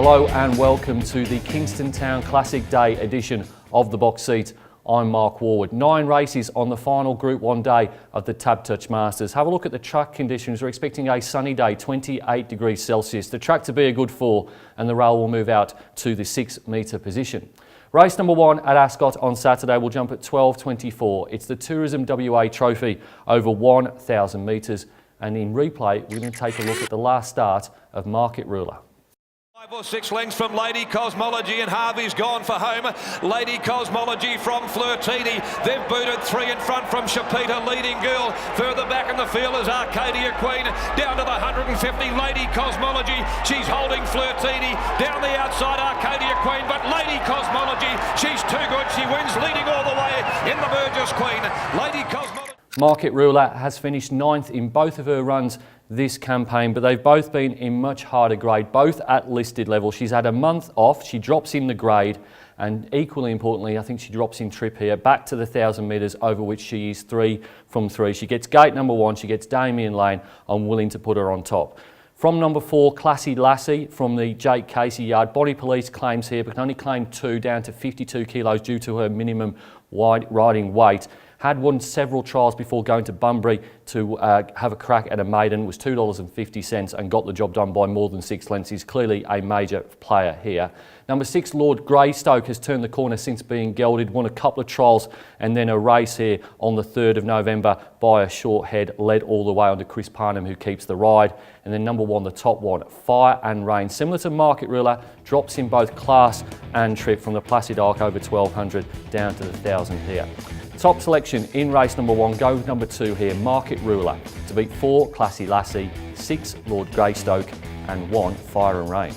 Hello and welcome to the Kingston Town Classic Day edition of the Box Seat. I'm Mark Warwood. 9 races on the final Group 1 day of the TABtouch Masters. Have a look at the track conditions. We're expecting a sunny day, 28 degrees Celsius. The track to be a good 4 and the rail will move out to the 6 metre position. Race number 1 at Ascot on Saturday will jump at 12:24. It's the Tourism WA Trophy over 1,000 metres. And in replay, we're going to take a look at the last start of Market Ruler. 5 or 6 lengths from Lady Cosmology, and Harvey's gone for home. Lady Cosmology from Flirtini. They've booted 3 in front from Shapita, leading girl. Further back in the field is Arcadia Queen. Down to the 150, Lady Cosmology. She's holding Flirtini. Down the outside, Arcadia Queen, but Lady Cosmology, she's too good. She wins, leading all the way in the Burgess Queen. Lady Cosmology. Market Ruler has finished 9th in both of her runs this campaign, but they've both been in much harder grade, both at listed level. She's had a month off, she drops in the grade, and equally importantly, I think she drops in trip here, back to the 1,000 metres, over which she is 3 from 3. She gets gate number 1, she gets Damien Lane. I'm willing to put her on top. From number 4, Classy Lassie from the Jake Casey yard. Body Police claims here, but can only claim 2, down to 52 kilos due to her minimum riding weight. Had won several trials before going to Bunbury to have a crack at a maiden, was $2.50 and got the job done by more than 6 lengths. He's clearly a major player here. Number 6, Lord Greystoke, has turned the corner since being gelded, won a couple of trials and then a race here on the 3rd of November by a short head, led all the way on to Chris Parnham, who keeps the ride. And then number 1, the top one, Fire and Rain. Similar to Market Ruler, drops in both class and trip from the Placid Arc over 1,200 down to the 1,000 here. Top selection in race number 1, go number 2 here, Market Ruler, to beat 4, Classy Lassie, 6, Lord Greystoke, and 1, Fire and Rain.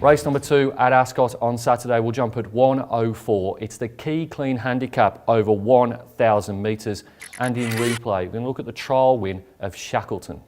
Race number 2 at Ascot on Saturday will jump at 1:04. It's the Key Clean Handicap over 1,000 metres, and in replay, we're going to look at the trial win of Shackleton.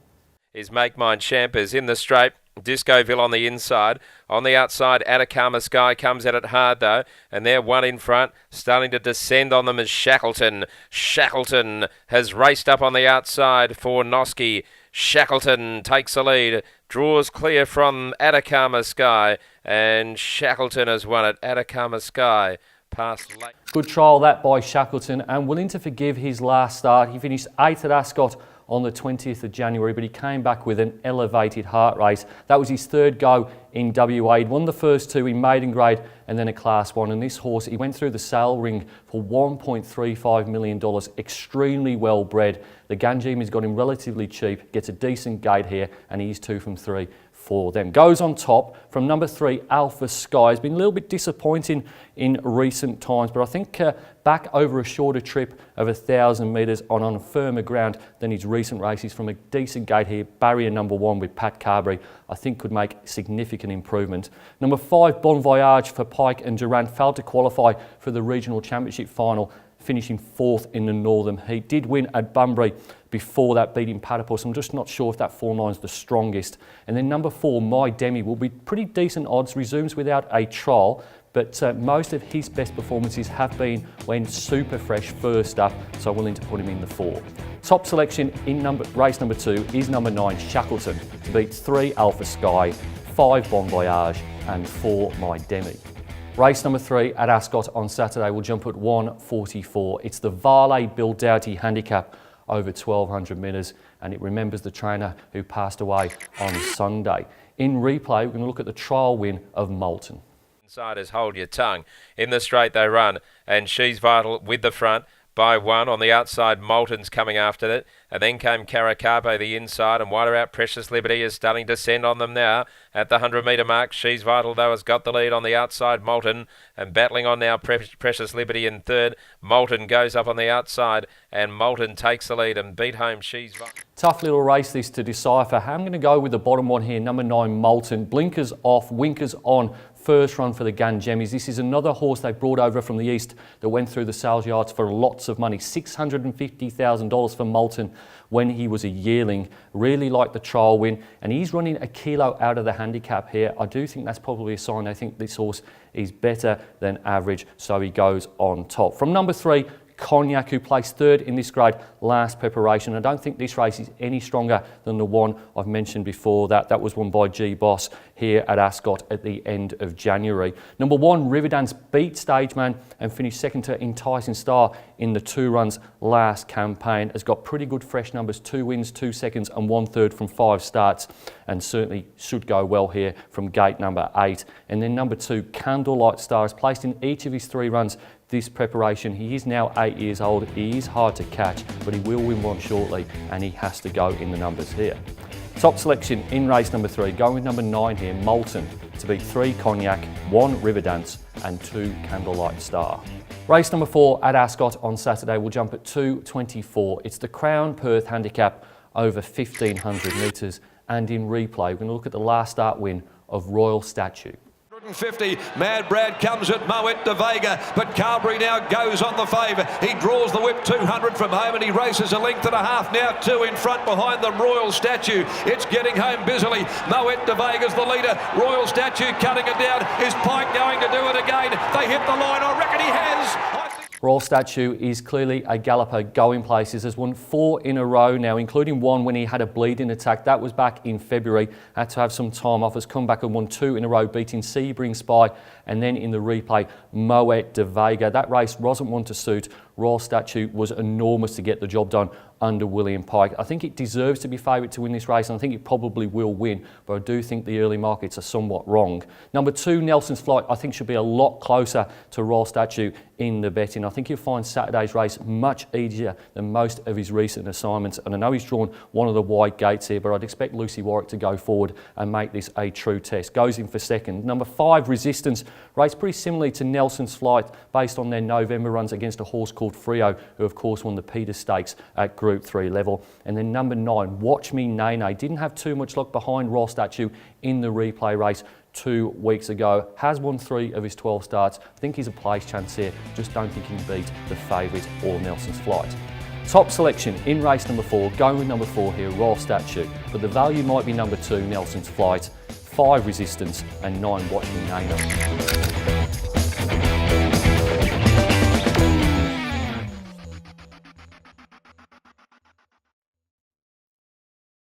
Is Make Mine Champers in the straight. Discoville on the inside. On the outside, Atacama Sky comes at it hard though, and they're 1 in front. Starting to descend on them is Shackleton. Shackleton has raced up on the outside for Noski. Shackleton takes the lead, draws clear from Atacama Sky, and Shackleton has won it. Atacama Sky past late. Good trial that by Shackleton, and willing to forgive his last start. He finished 8th at Ascot on the 20th of January, but he came back with an elevated heart rate. That was his 3rd go in WA. He'd won the first 2 in maiden grade and then a class 1. And this horse, he went through the sale ring for $1.35 million, extremely well bred. The Ganjima's got him relatively cheap, gets a decent gate here, and he's 2 from 3 for them. Goes on top from number 3, Alpha Sky. Has been a little bit disappointing in recent times, but I think back over a shorter trip of 1,000 metres on firmer ground than his recent races from a decent gate here. Barrier number 1 with Pat Carberry, I think could make significant improvement. Number 5, Bon Voyage for Pike and Durant, failed to qualify for the regional championship final, finishing 4th in the Northern Heat. Did win at Bunbury before that, beating Platypus. I'm just not sure if that 4.9 is the strongest. And then number 4, My Demi, will be pretty decent odds, resumes without a trial, but most of his best performances have been when super fresh first up, so I'm willing to put him in the 4. Top selection in race number 2 is number 9, Shackleton, to beat 3, Alpha Sky, 5, Bon Voyage, and 4, My Demi. Race number 3 at Ascot on Saturday will jump at 1:44. It's the Varley Bill Doughty Handicap over 1,200 metres, and it remembers the trainer who passed away on Sunday. In replay, we're going to look at the trial win of Moulton. Insiders, hold your tongue. In the straight they run, and She's Vital with the front by 1. On the outside, Moulton's coming after it, and then came Caracapo the inside, and wider out Precious Liberty is starting to descend on them now at the 100-metre mark. She's Vital though has got the lead on the outside, Moulton, and battling on now Precious Liberty in 3rd. Moulton goes up on the outside, and Moulton takes the lead and beat home She's Vital. Tough little race this to decipher. I'm going to go with the bottom one here, number 9, Moulton. Blinkers off, winkers on. First run for the Ganjemis. This is another horse they brought over from the east that went through the sales yards for lots of money. $650,000 for Moulton when he was a yearling. Really liked the trial win, and he's running a kilo out of the handicap here. I do think that's probably a sign. I think this horse is better than average, so he goes on top. From number 3, Cognac, who placed third in this grade last preparation. I don't think this race is any stronger than the one I've mentioned before. That was won by G Boss here at Ascot at the end of January. Number 1, Riverdance beat Stageman and finished second to Enticing Star in the 2 runs last campaign. Has got pretty good fresh numbers, 2 wins, 2 seconds and 1/3 from 5 starts, and certainly should go well here from gate number 8. And then number 2, Candlelight Star, is placed in each of his 3 runs this preparation. He is now 8 years old. He is hard to catch, but he will win one shortly, and he has to go in the numbers here. Top selection in race number 3, going with number 9 here, Molten, to beat 3 Cognac, 1 Riverdance and 2 Candlelight Star. Race number 4 at Ascot on Saturday will jump at 2:24. It's the Crown Perth Handicap over 1,500 metres, and in replay, we're going to look at the last start win of Royal Statue. 150, Mad Brad comes at Moet de Vega, but Carberry now goes on the favour. He draws the whip 200 from home and he races a length and a half, now 2 in front behind the Royal Statue. It's getting home busily. Moet de Vega's the leader. Royal Statue cutting it down. Is Pike going to do it again? They hit the line. I reckon he has. Royal Statue is clearly a galloper going places. Has won 4 in a row now, including 1 when he had a bleeding attack. That was back in February. Had to have some time off. Has come back and won 2 in a row, beating Sebring Spy, and then in the replay, Moet de Vega. That race wasn't one to suit. Royal Statue was enormous to get the job done under William Pike. I think it deserves to be favourite to win this race, and I think it probably will win, but I do think the early markets are somewhat wrong. Number 2, Nelson's Flight, I think should be a lot closer to Royal Statue in the betting. I think you'll find Saturday's race much easier than most of his recent assignments, and I know he's drawn one of the wide gates here, but I'd expect Lucy Warwick to go forward and make this a true test. Goes in for second. Number 5, Resistance, raced pretty similarly to Nelson's Flight based on their November runs against a horse called Frio, who of course won the Peters Stakes at Group 3 level. And then number 9, Watch Me Nene, didn't have too much luck behind Royal Statue in the replay race 2 weeks ago. Has won 3 of his 12 starts. I think he's a place chance here. Just don't think he can beat the favourite or Nelson's Flight. Top selection in race number 4, going with number 4 here, Royal Statue. But the value might be number 2, Nelson's Flight, 5 Resistance and 9 Watch Me Nene.